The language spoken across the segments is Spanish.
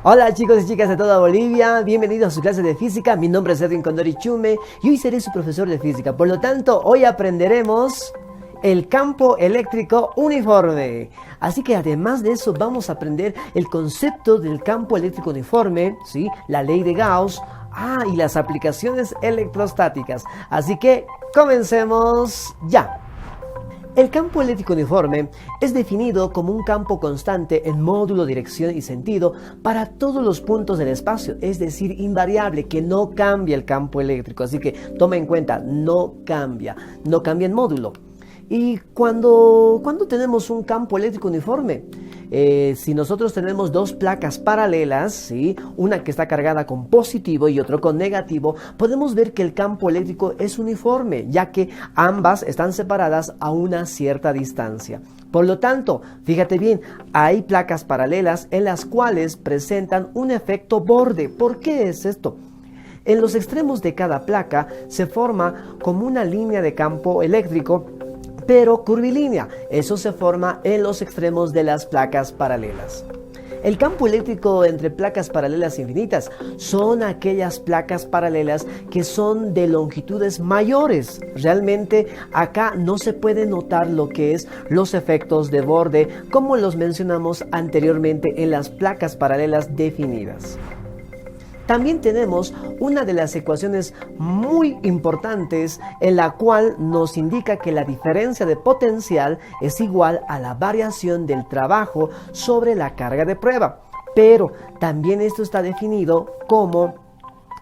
Hola chicos y chicas de toda Bolivia, bienvenidos a su clase de física. Mi nombre es Edwin Condori Chume y hoy seré su profesor de física. Por lo tanto, hoy aprenderemos el campo eléctrico uniforme. Así que además de eso vamos a aprender el concepto del campo eléctrico uniforme, ¿sí? La ley de Gauss, y las aplicaciones electrostáticas. Así que comencemos ya. El campo eléctrico uniforme es definido como un campo constante en módulo, dirección y sentido para todos los puntos del espacio, es decir, invariable, que no cambia el campo eléctrico. Así que toma en cuenta, no cambia en módulo. ¿Y cuando tenemos un campo eléctrico uniforme? Si nosotros tenemos dos placas paralelas, ¿sí? Una que está cargada con positivo y otro con negativo, podemos ver que el campo eléctrico es uniforme, ya que ambas están separadas a una cierta distancia. Por lo tanto, fíjate bien, hay placas paralelas en las cuales presentan un efecto borde. ¿Por qué es esto? En los extremos de cada placa se forma como una línea de campo eléctrico, pero curvilínea. Eso se forma en los extremos de las placas paralelas. El campo eléctrico entre placas paralelas infinitas son aquellas placas paralelas que son de longitudes mayores. Realmente acá no se puede notar lo que es los efectos de borde como los mencionamos anteriormente en las placas paralelas definidas. También tenemos una de las ecuaciones muy importantes en la cual nos indica que la diferencia de potencial es igual a la variación del trabajo sobre la carga de prueba. Pero también esto está definido como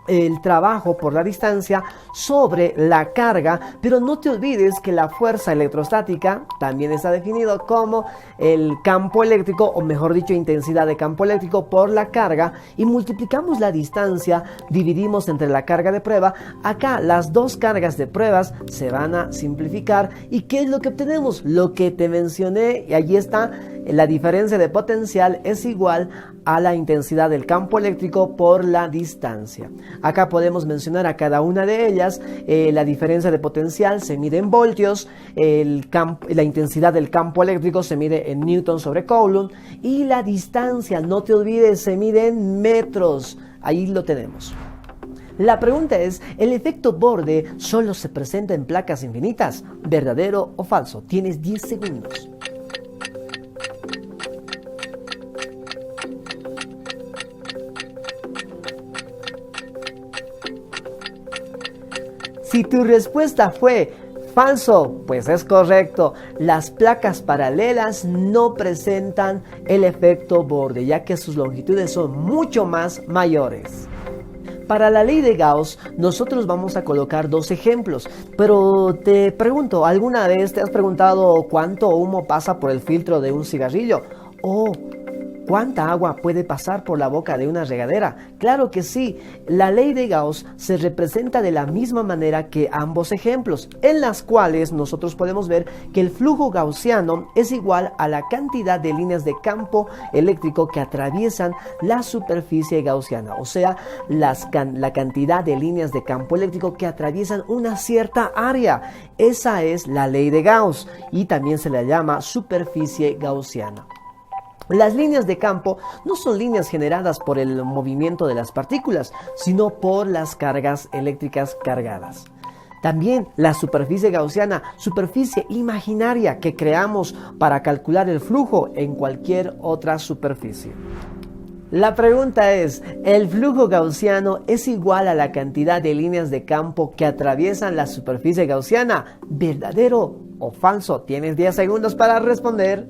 el trabajo por la distancia sobre la carga, pero no te olvides que la fuerza electrostática también está definido como el campo eléctrico, o mejor dicho, intensidad de campo eléctrico por la carga, y multiplicamos la distancia, dividimos entre la carga de prueba. Acá las dos cargas de pruebas se van a simplificar, ¿y qué es lo que obtenemos? Lo que te mencioné, y allí está, la diferencia de potencial es igual a la intensidad del campo eléctrico por la distancia. Acá podemos mencionar a cada una de ellas. La diferencia de potencial se mide en voltios, la intensidad del campo eléctrico se mide en newton sobre coulomb, y la distancia, no te olvides, se mide en metros. Ahí lo tenemos. La pregunta es, ¿el efecto borde solo se presenta en placas infinitas? ¿Verdadero o falso? Tienes 10 segundos. Si tu respuesta fue falso, pues es correcto. Las placas paralelas no presentan el efecto borde, ya que sus longitudes son mucho más mayores. Para la ley de Gauss, nosotros vamos a colocar dos ejemplos, pero te pregunto, ¿alguna vez te has preguntado cuánto humo pasa por el filtro de un cigarrillo? ¿O cuánta agua puede pasar por la boca de una regadera? Claro que sí. La ley de Gauss se representa de la misma manera que ambos ejemplos, en las cuales nosotros podemos ver que el flujo gaussiano es igual a la cantidad de líneas de campo eléctrico que atraviesan la superficie gaussiana, o sea, la cantidad de líneas de campo eléctrico que atraviesan una cierta área. Esa es la ley de Gauss y también se la llama superficie gaussiana. Las líneas de campo no son líneas generadas por el movimiento de las partículas, sino por las cargas eléctricas cargadas. También la superficie gaussiana, superficie imaginaria que creamos para calcular el flujo en cualquier otra superficie. La pregunta es, ¿el flujo gaussiano es igual a la cantidad de líneas de campo que atraviesan la superficie gaussiana? ¿Verdadero o falso? Tienes 10 segundos para responder.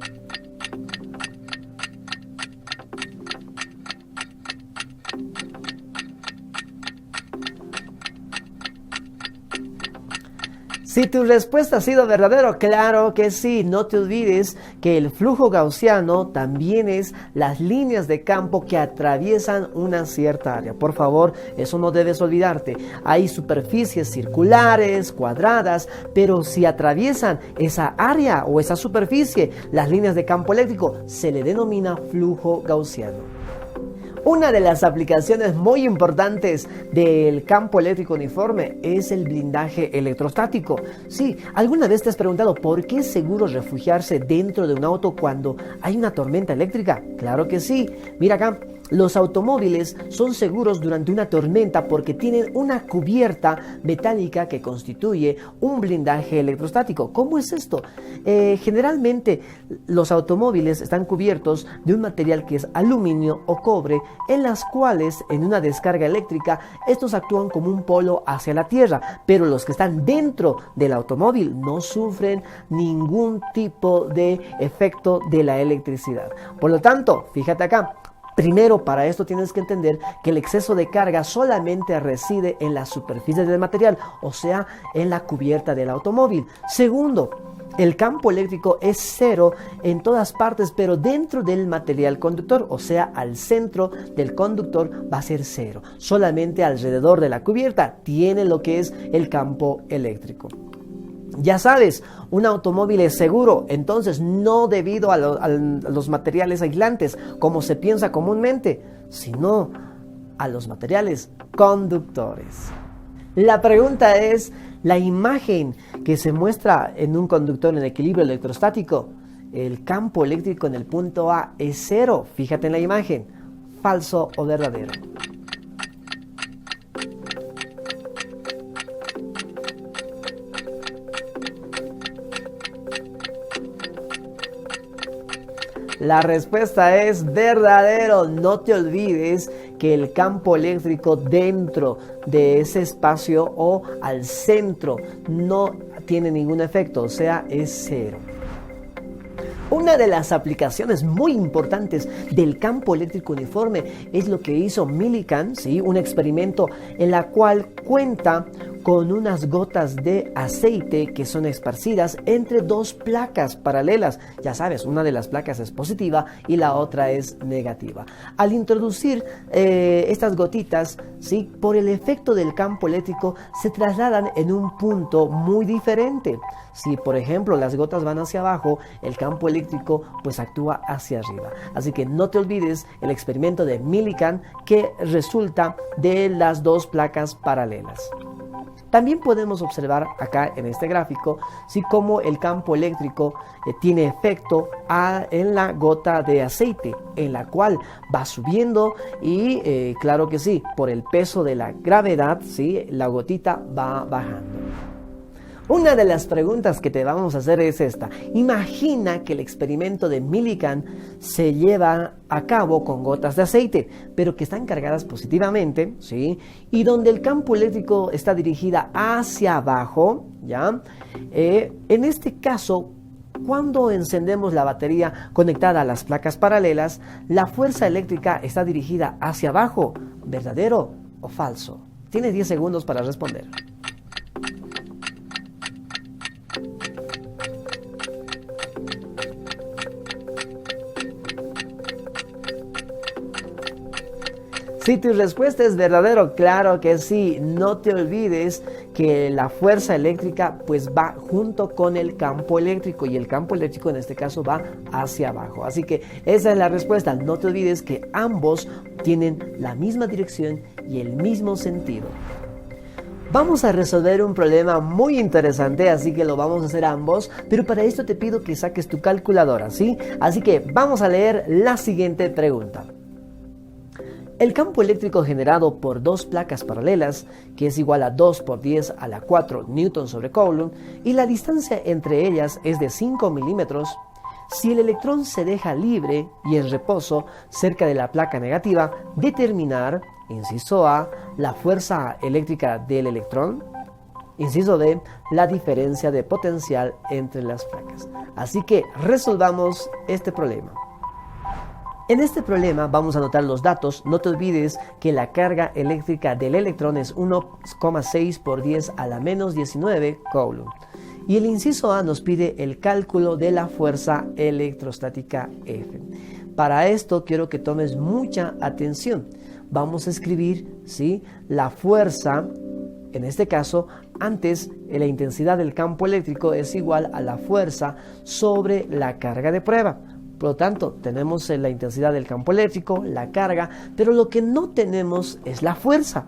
Si tu respuesta ha sido verdadero, claro que sí. No te olvides que el flujo gaussiano también es las líneas de campo que atraviesan una cierta área. Por favor, eso no debes olvidarte. Hay superficies circulares, cuadradas, pero si atraviesan esa área o esa superficie, las líneas de campo eléctrico, se le denomina flujo gaussiano. Una de las aplicaciones muy importantes del campo eléctrico uniforme es el blindaje electrostático. Sí, ¿alguna vez te has preguntado por qué es seguro refugiarse dentro de un auto cuando hay una tormenta eléctrica? Claro que sí. Mira acá, Los automóviles son seguros durante una tormenta porque tienen una cubierta metálica que constituye un blindaje electrostático. ¿Cómo es esto? Generalmente los automóviles están cubiertos de un material que es aluminio o cobre, en las cuales en una descarga eléctrica estos actúan como un polo hacia la tierra, pero los que están dentro del automóvil no sufren ningún tipo de efecto de la electricidad. Por lo tanto, fíjate acá. Primero, para esto tienes que entender que el exceso de carga solamente reside en la superficie del material, o sea, en la cubierta del automóvil. Segundo, el campo eléctrico es cero en todas partes, pero dentro del material conductor, o sea, al centro del conductor va a ser cero. Solamente alrededor de la cubierta tiene lo que es el campo eléctrico. Ya sabes, un automóvil es seguro, entonces no debido a los materiales aislantes, como se piensa comúnmente, sino a los materiales conductores. La pregunta es, la imagen que se muestra en un conductor en equilibrio electrostático, el campo eléctrico en el punto A es cero. Fíjate en la imagen, ¿falso o verdadero? La respuesta es verdadero. No te olvides que el campo eléctrico dentro de ese espacio o al centro no tiene ningún efecto, o sea, es cero. Una de las aplicaciones muy importantes del campo eléctrico uniforme es lo que hizo Millikan, ¿sí? Un experimento en la cual cuenta con unas gotas de aceite que son esparcidas entre dos placas paralelas. Ya sabes, una de las placas es positiva y la otra es negativa. Al introducir estas gotitas, ¿sí? Por el efecto del campo eléctrico se trasladan en un punto muy diferente. Si, por ejemplo, las gotas van hacia abajo, el campo eléctrico pues actúa hacia arriba. Así que no te olvides el experimento de Millikan que resulta de las dos placas paralelas. También podemos observar acá en este gráfico ¿sí? Cómo el campo eléctrico tiene efecto en la gota de aceite, en la cual va subiendo y claro que sí, por el peso de la gravedad, ¿sí? La gotita va bajando. Una de las preguntas que te vamos a hacer es esta. Imagina que el experimento de Millikan se lleva a cabo con gotas de aceite, pero que están cargadas positivamente, ¿sí? Y donde el campo eléctrico está dirigida hacia abajo, ¿ya? En este caso, cuando encendemos la batería conectada a las placas paralelas, la fuerza eléctrica está dirigida hacia abajo. ¿Verdadero o falso? Tienes 10 segundos para responder. Si tu respuesta es verdadero, claro que sí. No te olvides que la fuerza eléctrica pues va junto con el campo eléctrico y el campo eléctrico en este caso va hacia abajo. Así que esa es la respuesta. No te olvides que ambos tienen la misma dirección y el mismo sentido. Vamos a resolver un problema muy interesante, así que lo vamos a hacer ambos, pero para esto te pido que saques tu calculadora, ¿sí? Así que vamos a leer la siguiente pregunta. El campo eléctrico generado por dos placas paralelas, que es igual a 2 por 10 a la 4 newton sobre coulomb, y la distancia entre ellas es de 5 milímetros, si el electrón se deja libre y en reposo cerca de la placa negativa, determinar, inciso A, la fuerza eléctrica del electrón, inciso B, la diferencia de potencial entre las placas. Así que resolvamos este problema. En este problema vamos a anotar los datos. No te olvides que la carga eléctrica del electrón es 1,6 por 10 a la menos 19 coulomb. Y el inciso A nos pide el cálculo de la fuerza electrostática F. Para esto quiero que tomes mucha atención. Vamos a escribir, ¿sí? La fuerza, en este caso, antes la intensidad del campo eléctrico es igual a la fuerza sobre la carga de prueba. Por lo tanto, tenemos la intensidad del campo eléctrico, la carga, pero lo que no tenemos es la fuerza.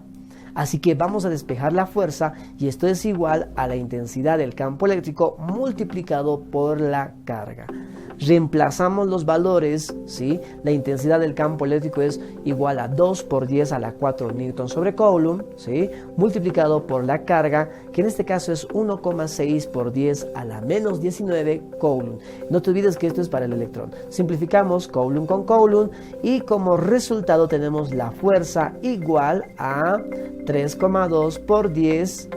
Así que vamos a despejar la fuerza y esto es igual a la intensidad del campo eléctrico multiplicado por la carga. reemplazamos los valores, ¿sí? La intensidad del campo eléctrico es igual a 2 por 10 a la 4 newton sobre coulomb, ¿sí? Multiplicado por la carga, que en este caso es 1,6 por 10 a la menos 19 coulomb. No te olvides que esto es para el electrón. Simplificamos coulomb con coulomb y como resultado tenemos la fuerza igual a 3,2 por 10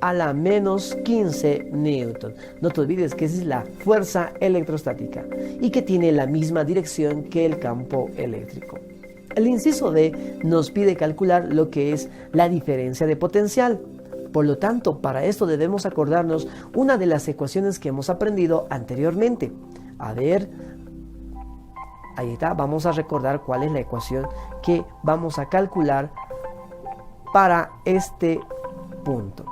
a la menos 15 newton. No te olvides que esa es la fuerza electrostática y que tiene la misma dirección que el campo eléctrico. El inciso D nos pide calcular lo que es la diferencia de potencial. Por lo tanto, para esto debemos acordarnos una de las ecuaciones que hemos aprendido anteriormente. A ver, ahí está, vamos a recordar cuál es la ecuación que vamos a calcular para este punto.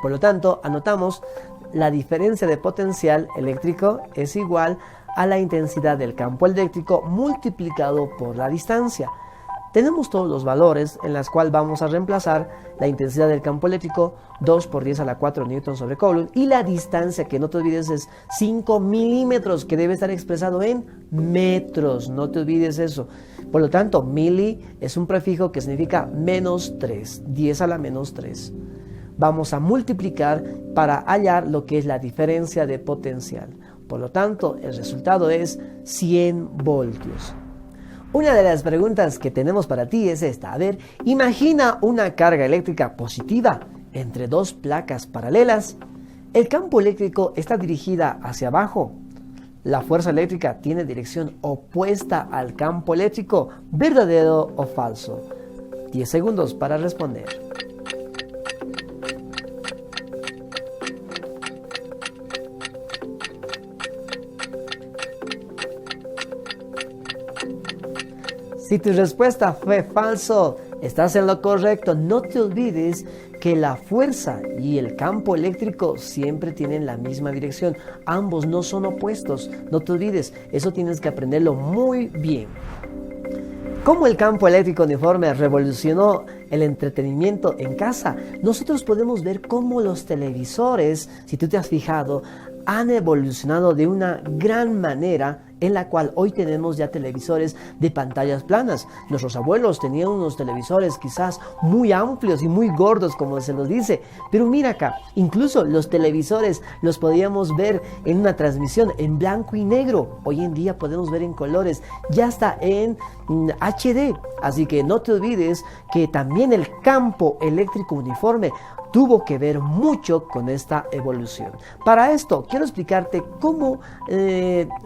Por lo tanto, anotamos la diferencia de potencial eléctrico es igual a la intensidad del campo eléctrico multiplicado por la distancia. Tenemos todos los valores en los cuales vamos a reemplazar la intensidad del campo eléctrico 2 por 10 a la 4 newton sobre coulomb y la distancia, que no te olvides, es 5 milímetros, que debe estar expresado en metros, no te olvides eso. Por lo tanto, mili es un prefijo que significa menos 3, 10 a la menos 3. Vamos a multiplicar para hallar lo que es la diferencia de potencial. Por lo tanto, el resultado es 100 voltios. Una de las preguntas que tenemos para ti es esta. A ver, imagina una carga eléctrica positiva entre dos placas paralelas. El campo eléctrico está dirigida hacia abajo. La fuerza eléctrica tiene dirección opuesta al campo eléctrico. ¿Verdadero o falso? 10 segundos para responder. Si tu respuesta fue falso, estás en lo correcto. No te olvides que la fuerza y el campo eléctrico siempre tienen la misma dirección. Ambos no son opuestos. No te olvides, eso tienes que aprenderlo muy bien. ¿Cómo el campo eléctrico uniforme revolucionó el entretenimiento en casa? Nosotros podemos ver cómo los televisores, si tú te has fijado, han evolucionado de una gran manera en la cual hoy tenemos ya televisores de pantallas planas. Nuestros abuelos tenían unos televisores quizás muy amplios y muy gordos, como se los dice. Pero mira acá, incluso los televisores los podíamos ver en una transmisión en blanco y negro. Hoy en día podemos ver en colores, ya está en HD. Así que no te olvides que también el campo eléctrico uniforme tuvo que ver mucho con esta evolución. Para esto quiero explicarte cómo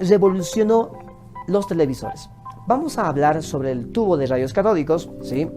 revolucionó los televisores. Vamos a hablar sobre el tubo de rayos catódicos, ¿sí?,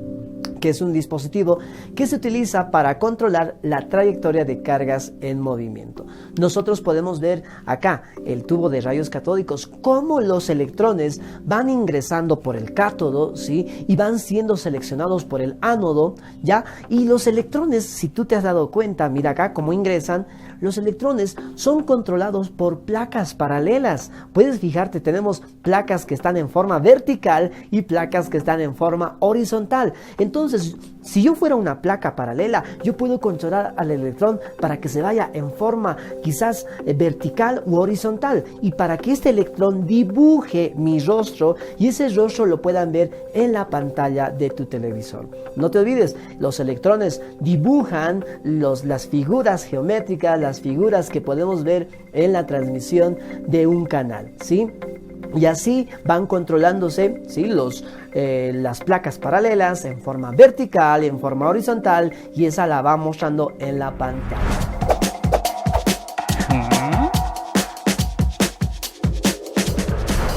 que es un dispositivo que se utiliza para controlar la trayectoria de cargas en movimiento. Nosotros podemos ver acá el tubo de rayos catódicos, cómo los electrones van ingresando por el cátodo, ¿sí?, y van siendo seleccionados por el ánodo, ¿ya? Y los electrones, si tú te has dado cuenta, mira acá cómo ingresan. Los electrones son controlados por placas paralelas. Puedes fijarte, tenemos placas que están en forma vertical y placas que están en forma horizontal. Entonces, si yo fuera una placa paralela, yo puedo controlar al electrón para que se vaya en forma quizás vertical u horizontal, y para que este electrón dibuje mi rostro y ese rostro lo puedan ver en la pantalla de tu televisor. No te olvides, los electrones dibujan las figuras geométricas, las figuras que podemos ver en la transmisión de un canal, ¿sí? Y así van controlándose, ¿sí?, las placas paralelas en forma vertical, en forma horizontal, y esa la va mostrando en la pantalla.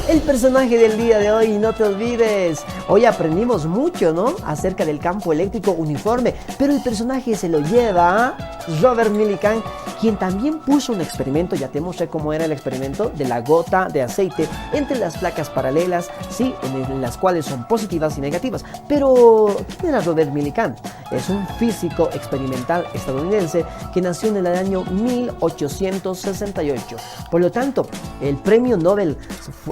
El personaje del día de hoy, no te olvides. Hoy aprendimos mucho, ¿no?, acerca del campo eléctrico uniforme, pero el personaje se lo lleva Robert Millikan, quien también puso un experimento. Ya te mostré cómo era el experimento de la gota de aceite entre las placas paralelas, sí, en las cuales son positivas y negativas. Pero, ¿quién era Robert Millikan? Es un físico experimental estadounidense que nació en el año 1868. Por lo tanto, el premio Nobel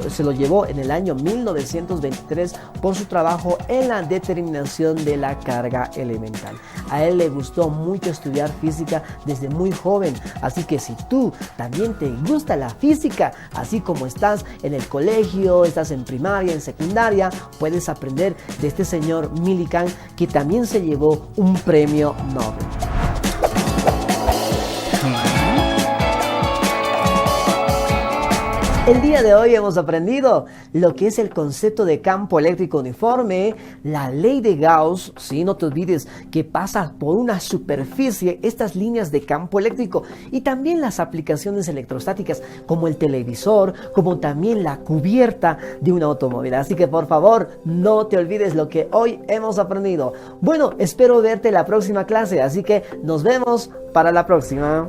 se lo llevó en el año 1923 por su trabajo en la determinación de la carga elemental. A él le gustó mucho estudiar física física desde muy joven. Así que si tú también te gusta la física, así como estás en el colegio, estás en primaria, en secundaria, puedes aprender de este señor Millikan, que también se llevó un premio Nobel. El día de hoy hemos aprendido lo que es el concepto de campo eléctrico uniforme, la ley de Gauss, ¿sí? No te olvides que pasa por una superficie estas líneas de campo eléctrico, y también las aplicaciones electrostáticas como el televisor, como también la cubierta de un automóvil. Así que por favor no te olvides lo que hoy hemos aprendido. Bueno, espero verte en la próxima clase, así que nos vemos para la próxima.